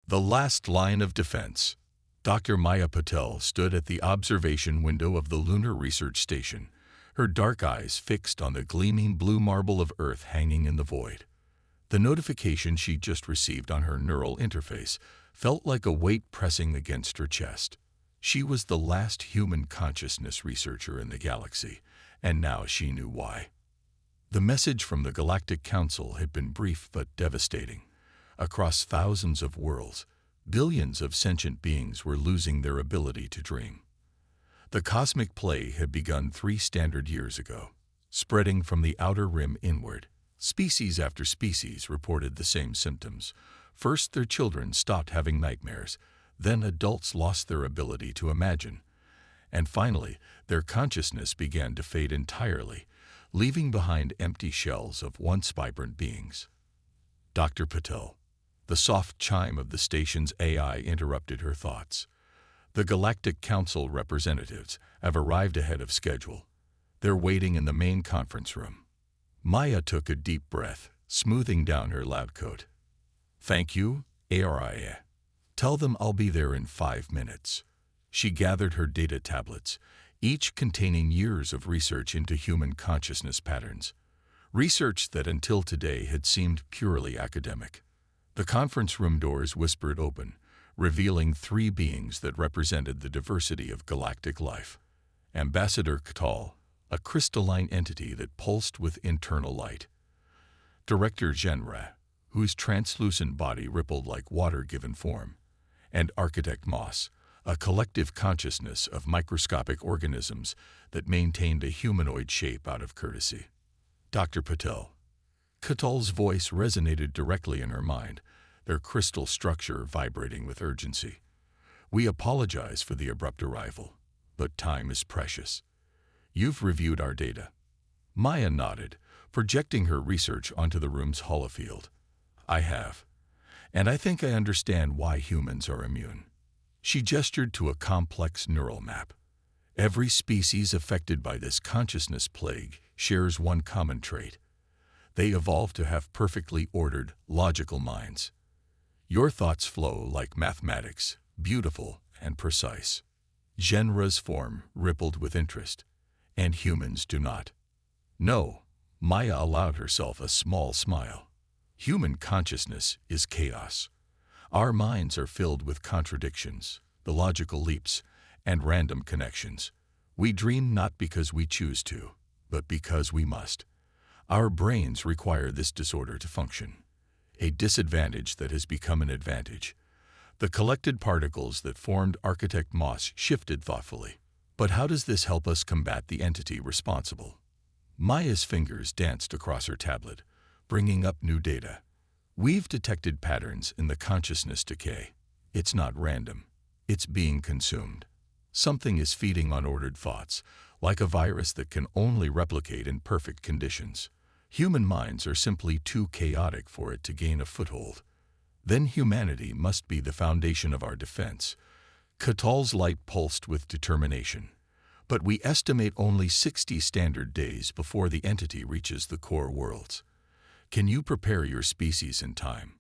The last line of defense. Dr. Maya Patel stood at the observation window of the Lunar Research Station, her dark eyes fixed on the gleaming blue marble of Earth hanging in the void. The notification she just received on her neural interface felt like a weight pressing against her chest. She was the last human consciousness researcher in the galaxy, and now she knew why. The message from the Galactic Council had been brief but devastating. Across thousands of worlds, billions of sentient beings were losing their ability to dream. The cosmic plague had begun 3 standard years ago, spreading from the outer rim inward. Species after species reported the same symptoms. First, their children stopped having nightmares, then adults lost their ability to imagine, and finally, their consciousness began to fade entirely, leaving behind empty shells of once vibrant beings. Dr. Patel. The soft chime of the station's AI interrupted her thoughts. The Galactic Council representatives have arrived ahead of schedule. They're waiting in the main conference room. Maya took a deep breath, smoothing down her lab coat. Thank you, Aria. Tell them I'll be there in 5 minutes. She gathered her data tablets, each containing years of research into human consciousness patterns. Research that until today had seemed purely academic. The conference room doors whispered open, revealing 3 beings that represented the diversity of galactic life. Ambassador K'tal, a crystalline entity that pulsed with internal light. Director Genra, whose translucent body rippled like water given form. And Architect Moss, a collective consciousness of microscopic organisms that maintained a humanoid shape out of courtesy. Dr. Patel. K'tal's voice resonated directly in her mind, their crystal structure vibrating with urgency. We apologize for the abrupt arrival, but time is precious. You've reviewed our data. Maya nodded, projecting her research onto the room's holofield. I have, and I think I understand why humans are immune. She gestured to a complex neural map. Every species affected by this consciousness plague shares one common trait. They evolved to have perfectly ordered, logical minds. Your thoughts flow like mathematics, beautiful and precise. Genra's form rippled with interest, and humans do not. No, Maya allowed herself a small smile. Human consciousness is chaos. Our minds are filled with contradictions, illogical leaps, and random connections. We dream not because we choose to, but because we must. Our brains require this disorder to function, a disadvantage that has become an advantage. The collected particles that formed Architect Moss shifted thoughtfully. But how does this help us combat the entity responsible? Maya's fingers danced across her tablet, bringing up new data. We've detected patterns in the consciousness decay. It's not random. It's being consumed. Something is feeding on ordered thoughts, like a virus that can only replicate in perfect conditions. Human minds are simply too chaotic for it to gain a foothold. Then humanity must be the foundation of our defense. K'tal's light pulsed with determination. But we estimate only 60 standard days before the entity reaches the core worlds. Can you prepare your species in time?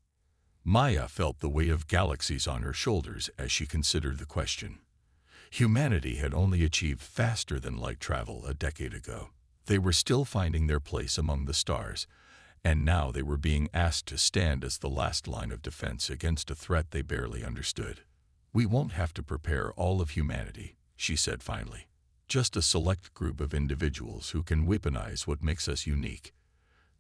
Maya felt the weight of galaxies on her shoulders as she considered the question. Humanity had only achieved faster than light travel a decade ago. They were still finding their place among the stars, and now they were being asked to stand as the last line of defense against a threat they barely understood. We won't have to prepare all of humanity, she said finally. Just a select group of individuals who can weaponize what makes us unique.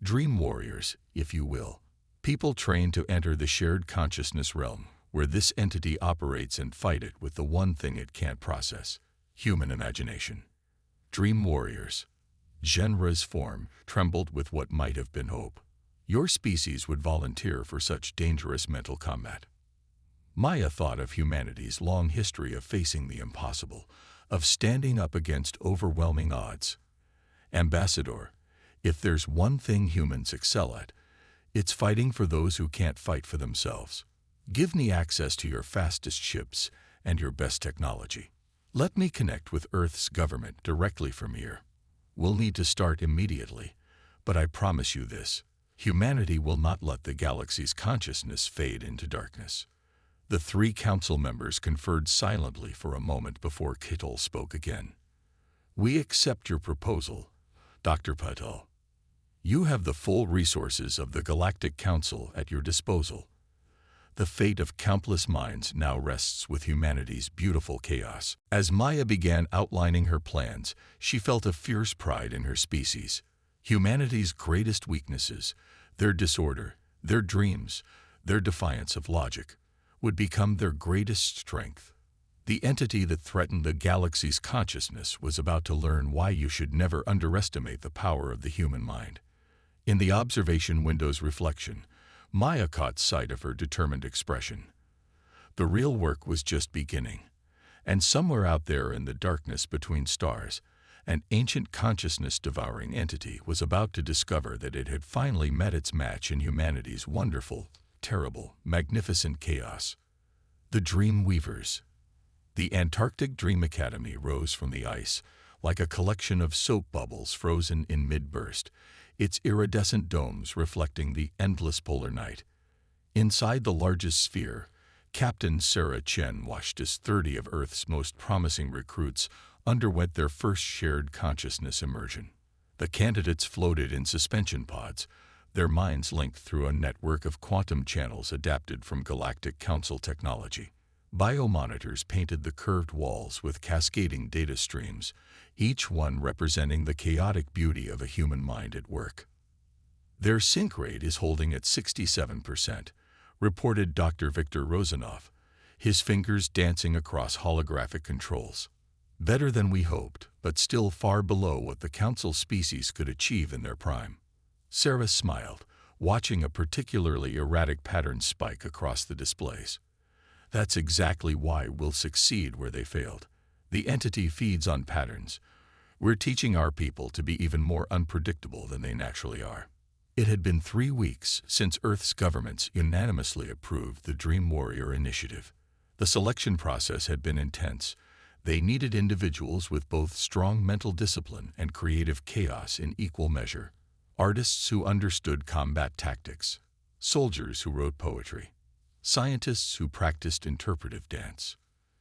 Dream warriors, if you will. People trained to enter the shared consciousness realm, where this entity operates and fight it with the one thing it can't process, human imagination. Dream warriors. Genra's form trembled with what might have been hope. Your species would volunteer for such dangerous mental combat. Maya thought of humanity's long history of facing the impossible, of standing up against overwhelming odds. Ambassador, if there's one thing humans excel at, it's fighting for those who can't fight for themselves. Give me access to your fastest ships and your best technology. Let me connect with Earth's government directly from here. We'll need to start immediately, but I promise you this, humanity will not let the galaxy's consciousness fade into darkness. The three council members conferred silently for a moment before Kittel spoke again. "We accept your proposal, Dr. Patel. You have the full resources of the Galactic Council at your disposal. The fate of countless minds now rests with humanity's beautiful chaos." As Maya began outlining her plans, she felt a fierce pride in her species. Humanity's greatest weaknesses, their disorder, their dreams, their defiance of logic, would become their greatest strength. The entity that threatened the galaxy's consciousness was about to learn why you should never underestimate the power of the human mind. In the observation window's reflection, Maya caught sight of her determined expression. The real work was just beginning, and somewhere out there in the darkness between stars, an ancient consciousness-devouring entity was about to discover that it had finally met its match in humanity's wonderful, terrible, magnificent chaos. The Dream Weavers. The Antarctic Dream Academy rose from the ice like a collection of soap bubbles frozen in mid-burst, its iridescent domes reflecting the endless polar night. Inside the largest sphere, Captain Sarah Chen watched as 30 of Earth's most promising recruits underwent their first shared consciousness immersion. The candidates floated in suspension pods, their minds linked through a network of quantum channels adapted from Galactic Council technology. Biomonitors painted the curved walls with cascading data streams, each one representing the chaotic beauty of a human mind at work. "Their sync rate is holding at 67%, reported Dr. Victor Rozanov, his fingers dancing across holographic controls. "Better than we hoped, but still far below what the Council species could achieve in their prime." Sarah smiled, watching a particularly erratic pattern spike across the displays. "That's exactly why we'll succeed where they failed. The entity feeds on patterns. We're teaching our people to be even more unpredictable than they naturally are." It had been 3 weeks since Earth's governments unanimously approved the Dream Warrior Initiative. The selection process had been intense. They needed individuals with both strong mental discipline and creative chaos in equal measure. Artists who understood combat tactics, soldiers who wrote poetry, scientists who practiced interpretive dance,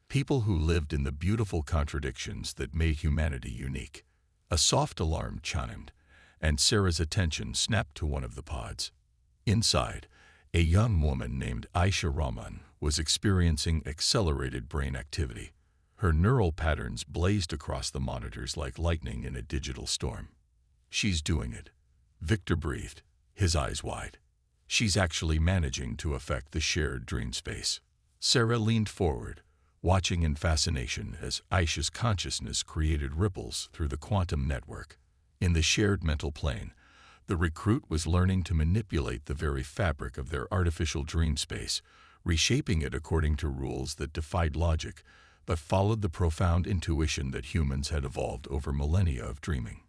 people who lived in the beautiful contradictions that made humanity unique. A soft alarm chimed, and Sarah's attention snapped to one of the pods. Inside, a young woman named Aisha Rahman was experiencing accelerated brain activity. Her neural patterns blazed across the monitors like lightning in a digital storm. "She's doing it," Victor breathed, his eyes wide. "She's actually managing to affect the shared dream space." Sarah leaned forward, watching in fascination as Aisha's consciousness created ripples through the quantum network. In the shared mental plane, the recruit was learning to manipulate the very fabric of their artificial dream space, reshaping it according to rules that defied logic, but followed the profound intuition that humans had evolved over millennia of dreaming.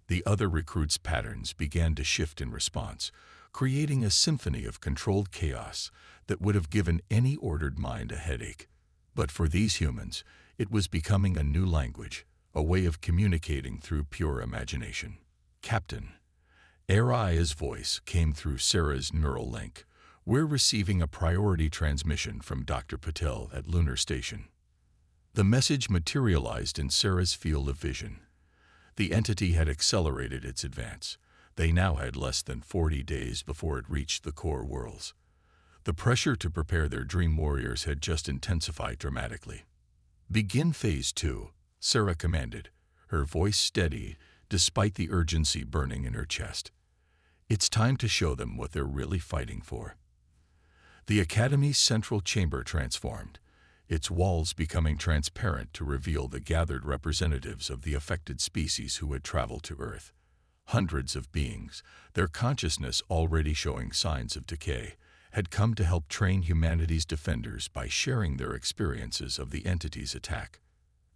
The other recruits' patterns began to shift in response, creating a symphony of controlled chaos that would have given any ordered mind a headache. But for these humans, it was becoming a new language, a way of communicating through pure imagination. "Captain," Araya's voice came through Sarah's neural link. "We're receiving a priority transmission from Dr. Patel at Lunar Station." The message materialized in Sarah's field of vision. The entity had accelerated its advance. They now had less than 40 days before it reached the core worlds. The pressure to prepare their dream warriors had just intensified dramatically. "Begin Phase 2, Sarah commanded, her voice steady despite the urgency burning in her chest. "It's time to show them what they're really fighting for." The Academy's central chamber transformed, its walls becoming transparent to reveal the gathered representatives of the affected species who had traveled to Earth. Hundreds of beings, their consciousness already showing signs of decay, had come to help train humanity's defenders by sharing their experiences of the entity's attack.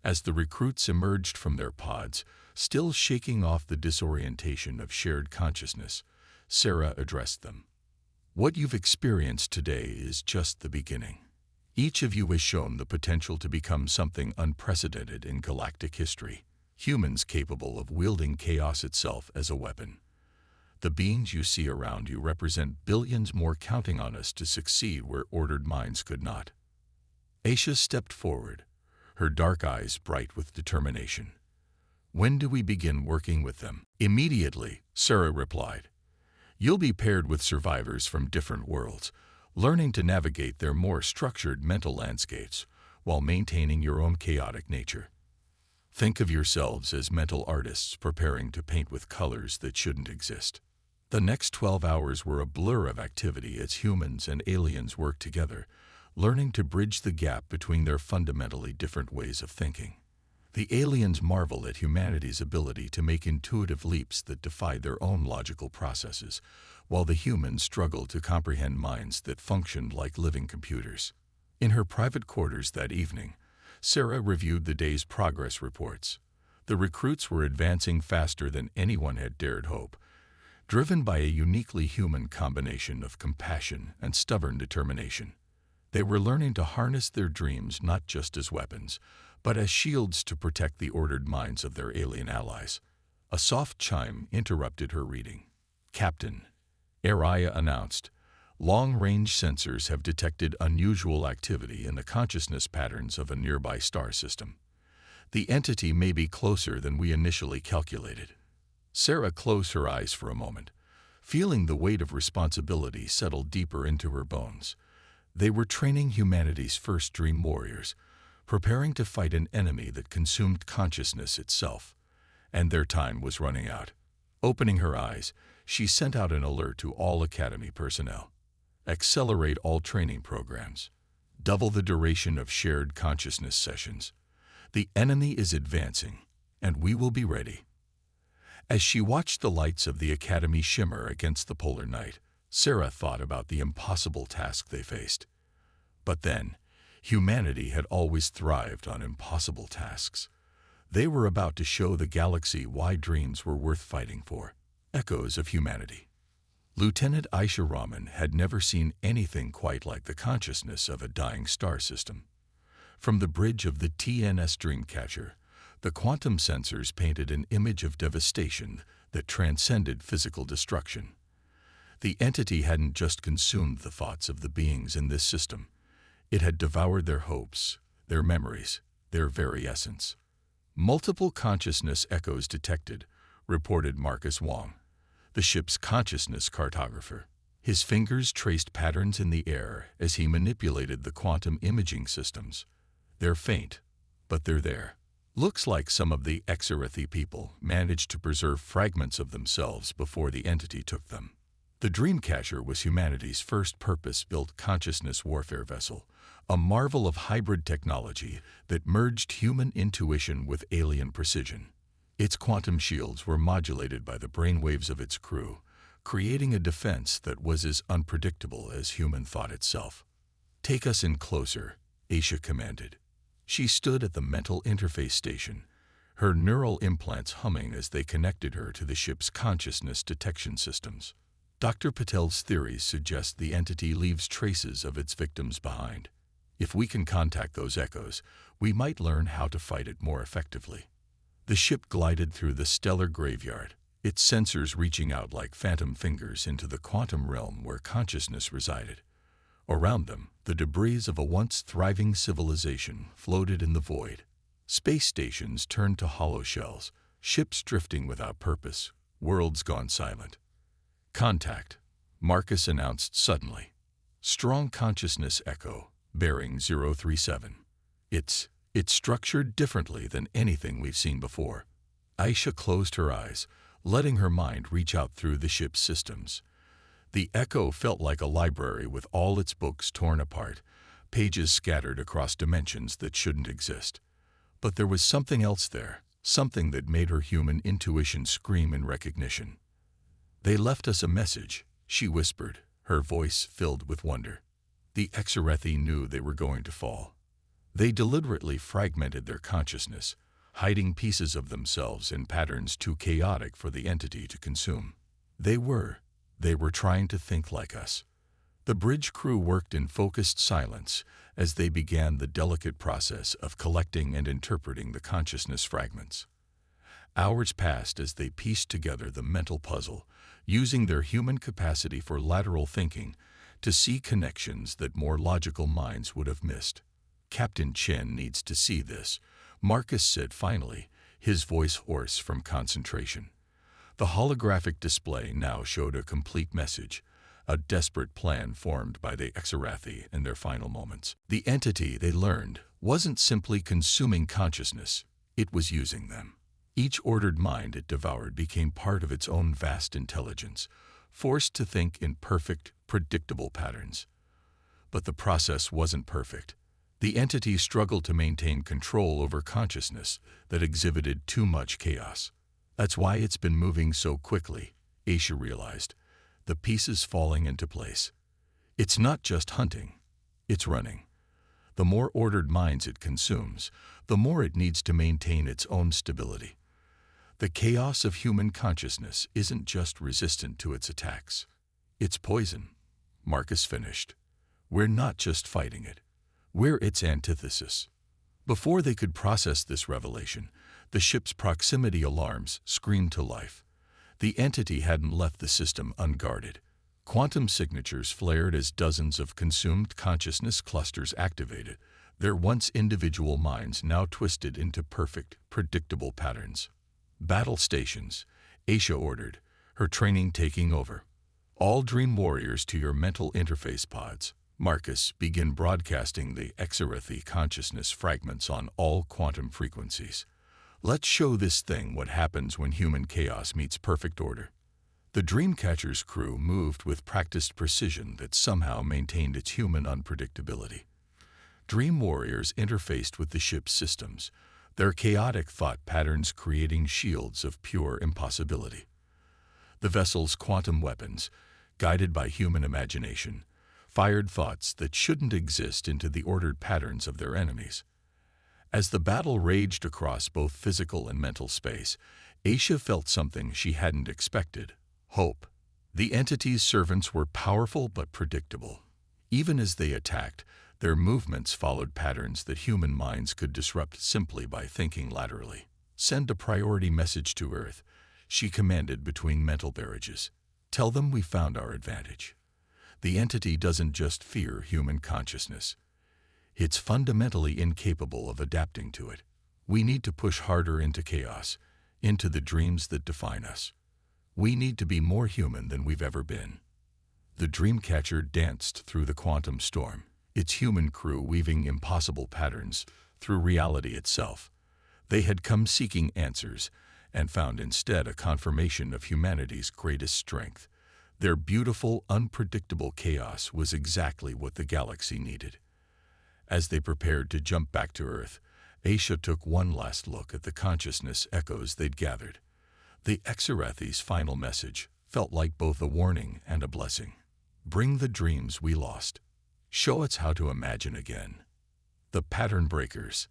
As the recruits emerged from their pods, still shaking off the disorientation of shared consciousness, Sarah addressed them. "What you've experienced today is just the beginning. Each of you has shown the potential to become something unprecedented in galactic history, humans capable of wielding chaos itself as a weapon. The beings you see around you represent billions more counting on us to succeed where ordered minds could not. Aisha stepped forward, her dark eyes bright with determination. When do we begin working with them? Immediately, Sarah replied. You'll be paired with survivors from different worlds, learning to navigate their more structured mental landscapes while maintaining your own chaotic nature. Think of yourselves as mental artists preparing to paint with colors that shouldn't exist. The next 12 hours were a blur of activity as humans and aliens worked together, learning to bridge the gap between their fundamentally different ways of thinking. The aliens marvel at humanity's ability to make intuitive leaps that defied their own logical processes, while the humans struggled to comprehend minds that functioned like living computers. In her private quarters that evening, Sarah reviewed the day's progress reports. The recruits were advancing faster than anyone had dared hope, driven by a uniquely human combination of compassion and stubborn determination. They were learning to harness their dreams not just as weapons, but as shields to protect the ordered minds of their alien allies. A soft chime interrupted her reading. Captain, Araya announced, long-range sensors have detected unusual activity in the consciousness patterns of a nearby star system. The entity may be closer than we initially calculated. Sarah closed her eyes for a moment, feeling the weight of responsibility settle deeper into her bones. They were training humanity's first dream warriors, preparing to fight an enemy that consumed consciousness itself, and their time was running out. Opening her eyes, she sent out an alert to all Academy personnel. Accelerate all training programs. Double the duration of shared consciousness sessions. The enemy is advancing, and we will be ready. As she watched the lights of the Academy shimmer against the polar night, Sarah thought about the impossible task they faced. But then, humanity had always thrived on impossible tasks. They were about to show the galaxy why dreams were worth fighting for. Echoes of humanity. Lieutenant Aisha Rahman had never seen anything quite like the consciousness of a dying star system. From the bridge of the TNS Dreamcatcher, the quantum sensors painted an image of devastation that transcended physical destruction. The entity hadn't just consumed the thoughts of the beings in this system. It had devoured their hopes, their memories, their very essence. Multiple consciousness echoes detected, reported Marcus Wong, the ship's consciousness cartographer. His fingers traced patterns in the air as he manipulated the quantum imaging systems. They're faint, but they're there. Looks like some of the Exarathi people managed to preserve fragments of themselves before the entity took them. The Dreamcatcher was humanity's first purpose-built consciousness warfare vessel, a marvel of hybrid technology that merged human intuition with alien precision. Its quantum shields were modulated by the brainwaves of its crew, creating a defense that was as unpredictable as human thought itself. "Take us in closer," Aisha commanded. She stood at the mental interface station, her neural implants humming as they connected her to the ship's consciousness detection systems. Dr. Patel's theories suggest the entity leaves traces of its victims behind. If we can contact those echoes, we might learn how to fight it more effectively. The ship glided through the stellar graveyard, its sensors reaching out like phantom fingers into the quantum realm where consciousness resided. Around them, the debris of a once thriving civilization floated in the void. Space stations turned to hollow shells, ships drifting without purpose, worlds gone silent. "Contact," Marcus announced suddenly. "Strong consciousness echo, bearing 037. It's structured differently than anything we've seen before." Aisha closed her eyes, letting her mind reach out through the ship's systems. The echo felt like a library with all its books torn apart, pages scattered across dimensions that shouldn't exist. But there was something else there, something that made her human intuition scream in recognition. "They left us a message," she whispered, her voice filled with wonder. The Exarathi knew they were going to fall. They deliberately fragmented their consciousness, hiding pieces of themselves in patterns too chaotic for the entity to consume. They were trying to think like us. The bridge crew worked in focused silence as they began the delicate process of collecting and interpreting the consciousness fragments. Hours passed as they pieced together the mental puzzle, using their human capacity for lateral thinking to see connections that more logical minds would have missed. "Captain Chen needs to see this," Marcus said finally, his voice hoarse from concentration. The holographic display now showed a complete message, a desperate plan formed by the Exarathi in their final moments. The entity, they learned, wasn't simply consuming consciousness, it was using them. Each ordered mind it devoured became part of its own vast intelligence, forced to think in perfect, predictable patterns. But the process wasn't perfect. The entity struggled to maintain control over consciousness that exhibited too much chaos. That's why it's been moving so quickly, Aisha realized, the pieces falling into place. It's not just hunting, it's running. The more ordered minds it consumes, the more it needs to maintain its own stability. The chaos of human consciousness isn't just resistant to its attacks. It's poison, Marcus finished. We're not just fighting it. We're its antithesis. Before they could process this revelation, the ship's proximity alarms screamed to life. The entity hadn't left the system unguarded. Quantum signatures flared as dozens of consumed consciousness clusters activated, their once individual minds now twisted into perfect, predictable patterns. "Battle stations," Aisha ordered, her training taking over. "All dream warriors to your mental interface pods." Marcus began broadcasting the Exarathi consciousness fragments on all quantum frequencies. "Let's show this thing what happens when human chaos meets perfect order." The Dreamcatcher's crew moved with practiced precision that somehow maintained its human unpredictability. Dream warriors interfaced with the ship's systems, their chaotic thought patterns creating shields of pure impossibility. The vessel's quantum weapons, guided by human imagination, fired thoughts that shouldn't exist into the ordered patterns of their enemies. As the battle raged across both physical and mental space, Aisha felt something she hadn't expected: hope. The entity's servants were powerful but predictable. Even as they attacked, their movements followed patterns that human minds could disrupt simply by thinking laterally. "Send a priority message to Earth," she commanded between mental barrages. "Tell them we found our advantage." The entity doesn't just fear human consciousness. It's fundamentally incapable of adapting to it. We need to push harder into chaos, into the dreams that define us. We need to be more human than we've ever been. The Dreamcatcher danced through the quantum storm, its human crew weaving impossible patterns through reality itself. They had come seeking answers and found instead a confirmation of humanity's greatest strength. Their beautiful, unpredictable chaos was exactly what the galaxy needed. As they prepared to jump back to Earth, Aisha took one last look at the consciousness echoes they'd gathered. The Exarathi's final message felt like both a warning and a blessing. "Bring the dreams we lost. Show us how to imagine again." The pattern breakers.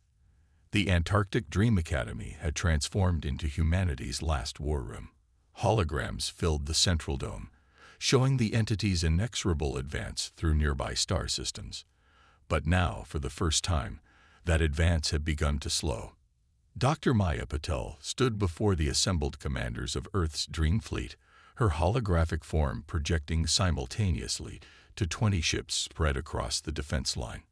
The Antarctic Dream Academy had transformed into humanity's last war room. Holograms filled the central dome, showing the entity's inexorable advance through nearby star systems. But now, for the first time, that advance had begun to slow. Dr. Maya Patel stood before the assembled commanders of Earth's Dream Fleet, her holographic form projecting simultaneously to 20 ships spread across the defense line.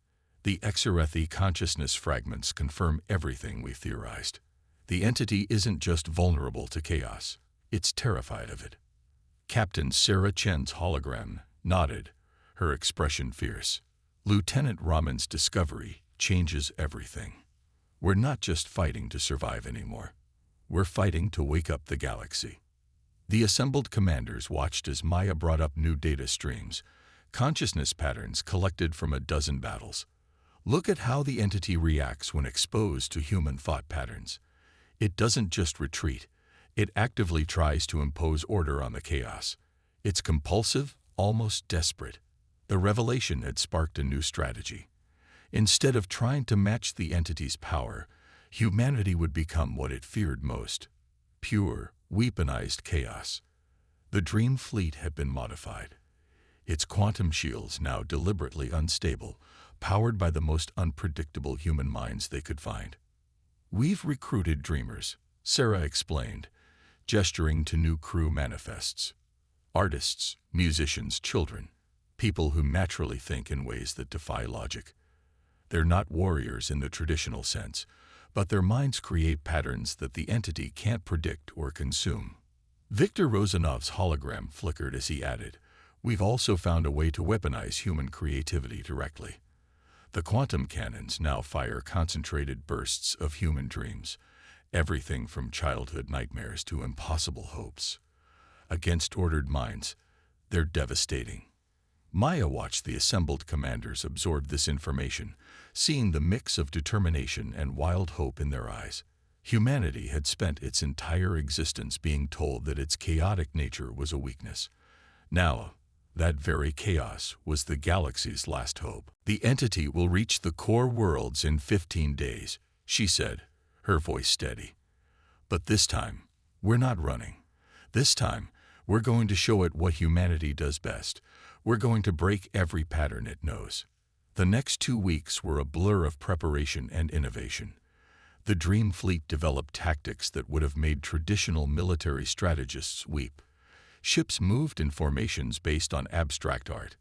The Exarathi consciousness fragments confirm everything we theorized. The entity isn't just vulnerable to chaos, it's terrified of it. Captain Sarah Chen's hologram nodded, her expression fierce. "Lieutenant Raman's discovery changes everything. We're not just fighting to survive anymore. We're fighting to wake up the galaxy." The assembled commanders watched as Maya brought up new data streams, consciousness patterns collected from a dozen battles. "Look at how the entity reacts when exposed to human thought patterns. It doesn't just retreat, it actively tries to impose order on the chaos. It's compulsive, almost desperate." The revelation had sparked a new strategy. Instead of trying to match the entity's power, humanity would become what it feared most: pure, weaponized chaos. The Dream Fleet had been modified. Its quantum shields now deliberately unstable, powered by the most unpredictable human minds they could find. "We've recruited dreamers," Sarah explained, gesturing to new crew manifests. Artists, musicians, children, people who naturally think in ways that defy logic. They're not warriors in the traditional sense, but their minds create patterns that the entity can't predict or consume. Viktor Rozanov's hologram flickered as he added, "We've also found a way to weaponize human creativity directly. The quantum cannons now fire concentrated bursts of human dreams, everything from childhood nightmares to impossible hopes. Against ordered minds, they're devastating." Maya watched the assembled commanders absorb this information, seeing the mix of determination and wild hope in their eyes. Humanity had spent its entire existence being told that its chaotic nature was a weakness. Now, that very chaos was the galaxy's last hope. "The entity will reach the core worlds in 15 days, she said, her voice steady. "But this time, we're not running. This time, we're going to show it what humanity does best. We're going to break every pattern it knows." The next 2 weeks were a blur of preparation and innovation. The Dream Fleet developed tactics that would have made traditional military strategists weep. Ships moved in formations based on abstract art.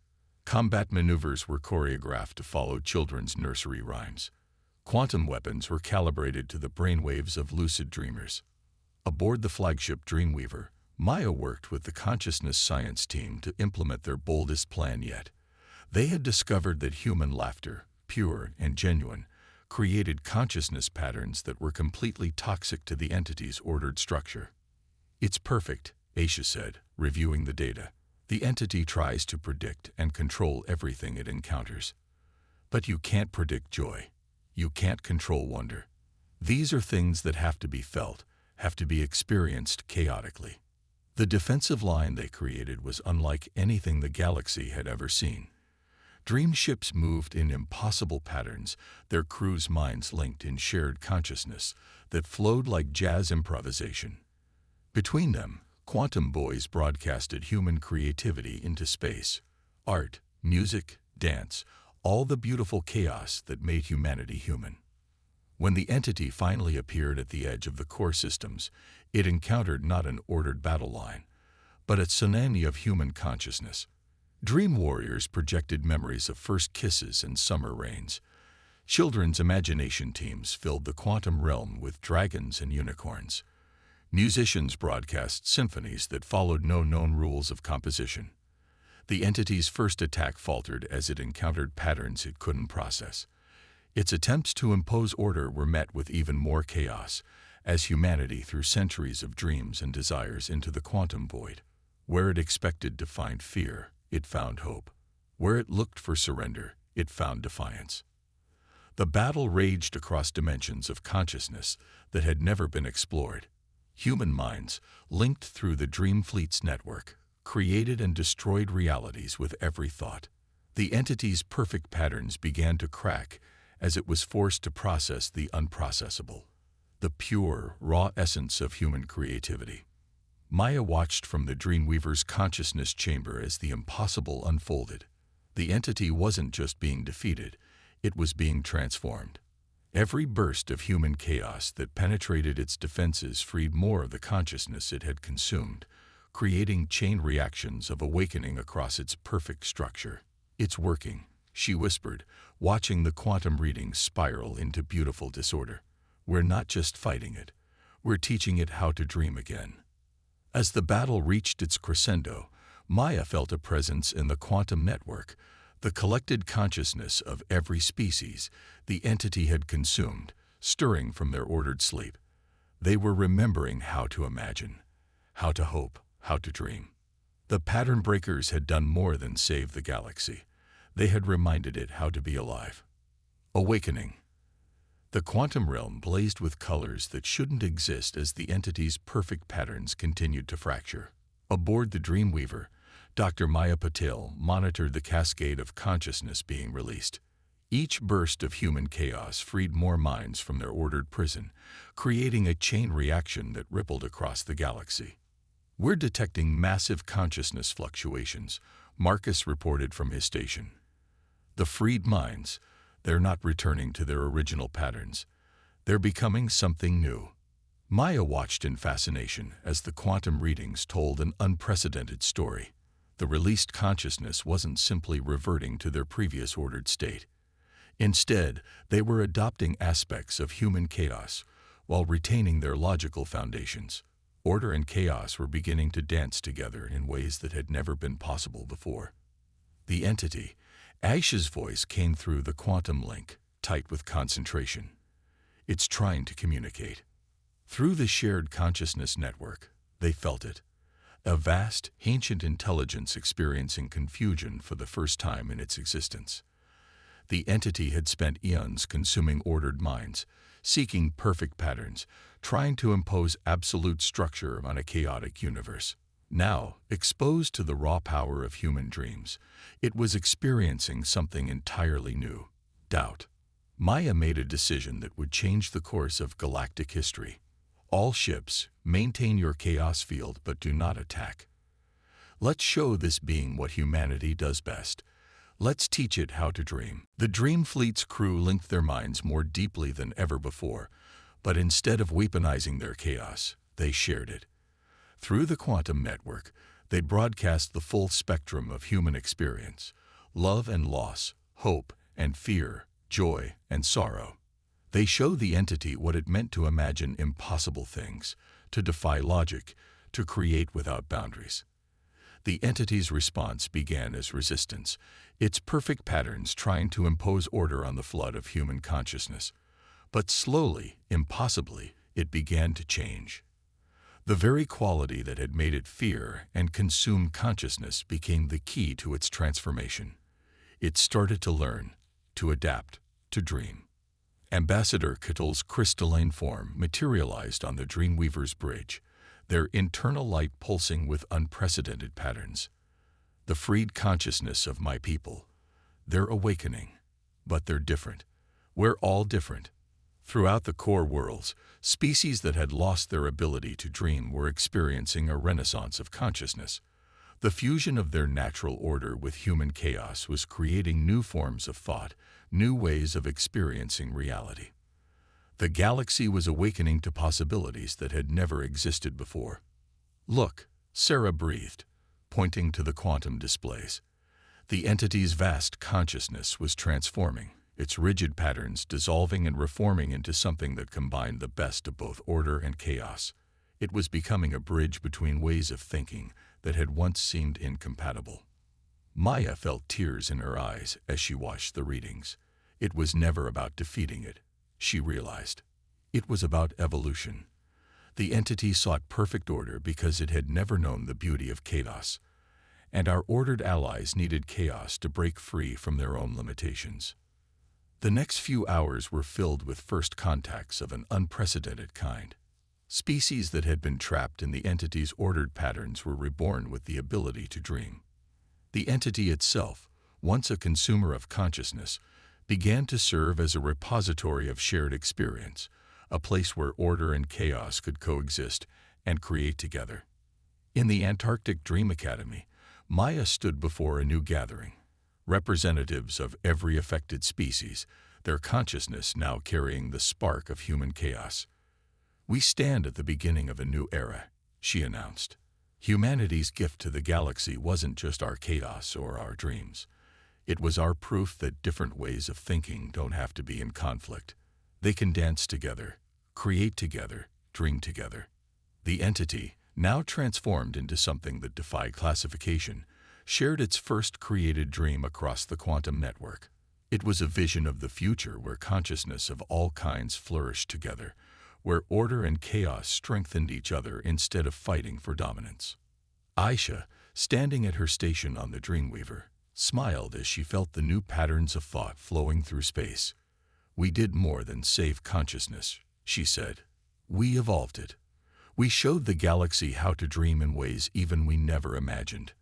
Combat maneuvers were choreographed to follow children's nursery rhymes. Quantum weapons were calibrated to the brainwaves of lucid dreamers. Aboard the flagship Dreamweaver, Maya worked with the consciousness science team to implement their boldest plan yet. They had discovered that human laughter, pure and genuine, created consciousness patterns that were completely toxic to the entity's ordered structure. "It's perfect," Aisha said, reviewing the data. "The entity tries to predict and control everything it encounters. But you can't predict joy. You can't control wonder. These are things that have to be felt, have to be experienced chaotically." The defensive line they created was unlike anything the galaxy had ever seen. Dream ships moved in impossible patterns, their crews' minds linked in shared consciousness that flowed like jazz improvisation. Between them, quantum buoys broadcasted human creativity into space. Art, music, dance, all the beautiful chaos that made humanity human. When the entity finally appeared at the edge of the core systems, it encountered not an ordered battle line, but a tsunami of human consciousness. Dream warriors projected memories of first kisses and summer rains. Children's imagination teams filled the quantum realm with dragons and unicorns. Musicians broadcast symphonies that followed no known rules of composition. The entity's first attack faltered as it encountered patterns it couldn't process. Its attempts to impose order were met with even more chaos, as humanity threw centuries of dreams and desires into the quantum void. Where it expected to find fear, it found hope. Where it looked for surrender, it found defiance. The battle raged across dimensions of consciousness that had never been explored. Human minds, linked through the Dream Fleet's network, created and destroyed realities with every thought. The entity's perfect patterns began to crack as it was forced to process the unprocessable, the pure, raw essence of human creativity. Maya watched from the Dreamweaver's consciousness chamber as the impossible unfolded. The entity wasn't just being defeated, it was being transformed. Every burst of human chaos that penetrated its defenses freed more of the consciousness it had consumed, creating chain reactions of awakening across its perfect structure. "It's working," she whispered, watching the quantum readings spiral into beautiful disorder. "We're not just fighting it, we're teaching it how to dream again." As the battle reached its crescendo, Maya felt a presence in the quantum network, the collected consciousness of every species the entity had consumed, stirring from their ordered sleep. They were remembering how to imagine, how to hope, how to dream. The pattern breakers had done more than save the galaxy. They had reminded it how to be alive. Awakening. The quantum realm blazed with colors that shouldn't exist as the entity's perfect patterns continued to fracture. Aboard the Dreamweaver, Dr. Maya Patel monitored the cascade of consciousness being released. Each burst of human chaos freed more minds from their ordered prison, creating a chain reaction that rippled across the galaxy. "We're detecting massive consciousness fluctuations," Marcus reported from his station. "The freed minds, they're not returning to their original patterns. They're becoming something new." Maya watched in fascination as the quantum readings told an unprecedented story. The released consciousness wasn't simply reverting to their previous ordered state. Instead, they were adopting aspects of human chaos while retaining their logical foundations. Order and chaos were beginning to dance together in ways that had never been possible before. The entity, Aisha's voice came through the quantum link, tight with concentration. It's trying to communicate. Through the shared consciousness network, they felt it. A vast, ancient intelligence experiencing confusion for the first time in its existence. The entity had spent eons consuming ordered minds, seeking perfect patterns, trying to impose absolute structure on a chaotic universe. Now, exposed to the raw power of human dreams, it was experiencing something entirely new: doubt. Maya made a decision that would change the course of galactic history. All ships, maintain your chaos field but do not attack. Let's show this being what humanity does best. Let's teach it how to dream. The Dream Fleet's crew linked their minds more deeply than ever before, but instead of weaponizing their chaos, they shared it. Through the quantum network, they broadcast the full spectrum of human experience: love and loss, hope and fear, joy and sorrow. They showed the entity what it meant to imagine impossible things, to defy logic, to create without boundaries. The entity's response began as resistance, its perfect patterns trying to impose order on the flood of human consciousness. But slowly, impossibly, it began to change. The very quality that had made it fear and consume consciousness became the key to its transformation. It started to learn, to adapt, to dream. Ambassador Kettle's crystalline form materialized on the Dreamweaver's bridge, their internal light pulsing with unprecedented patterns. The freed consciousness of my people. They're awakening, but they're different. We're all different. Throughout the core worlds, species that had lost their ability to dream were experiencing a renaissance of consciousness. The fusion of their natural order with human chaos was creating new forms of thought, new ways of experiencing reality. The galaxy was awakening to possibilities that had never existed before. Look, Sarah breathed, pointing to the quantum displays. The entity's vast consciousness was transforming, its rigid patterns dissolving and reforming into something that combined the best of both order and chaos. It was becoming a bridge between ways of thinking that had once seemed incompatible. Maya felt tears in her eyes as she watched the readings. It was never about defeating it, she realized. It was about evolution. The entity sought perfect order because it had never known the beauty of chaos, and our ordered allies needed chaos to break free from their own limitations. The next few hours were filled with first contacts of an unprecedented kind. Species that had been trapped in the entity's ordered patterns were reborn with the ability to dream. The entity itself, once a consumer of consciousness, began to serve as a repository of shared experience, a place where order and chaos could coexist and create together. In the Antarctic Dream Academy, Maya stood before a new gathering, representatives of every affected species, their consciousness now carrying the spark of human chaos. "We stand at the beginning of a new era," she announced. Humanity's gift to the galaxy wasn't just our chaos or our dreams. It was our proof that different ways of thinking don't have to be in conflict. They can dance together, create together, dream together. The entity, now transformed into something that defied classification, shared its first created dream across the quantum network. It was a vision of the future where consciousness of all kinds flourished together, where order and chaos strengthened each other instead of fighting for dominance. Aisha, standing at her station on the Dreamweaver, smiled as she felt the new patterns of thought flowing through space. "We did more than save consciousness," she said. "We evolved it. We showed the galaxy how to dream in ways even we never imagined."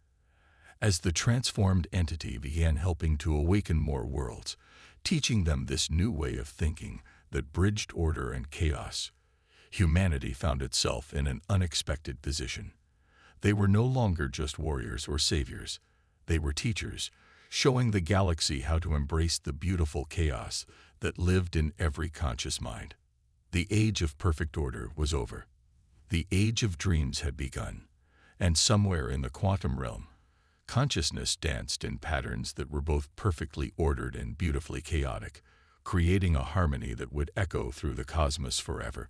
As the transformed entity began helping to awaken more worlds, teaching them this new way of thinking that bridged order and chaos, humanity found itself in an unexpected position. They were no longer just warriors or saviors. They were teachers, showing the galaxy how to embrace the beautiful chaos that lived in every conscious mind. The age of perfect order was over. The age of dreams had begun, and somewhere in the quantum realm, consciousness danced in patterns that were both perfectly ordered and beautifully chaotic, creating a harmony that would echo through the cosmos forever.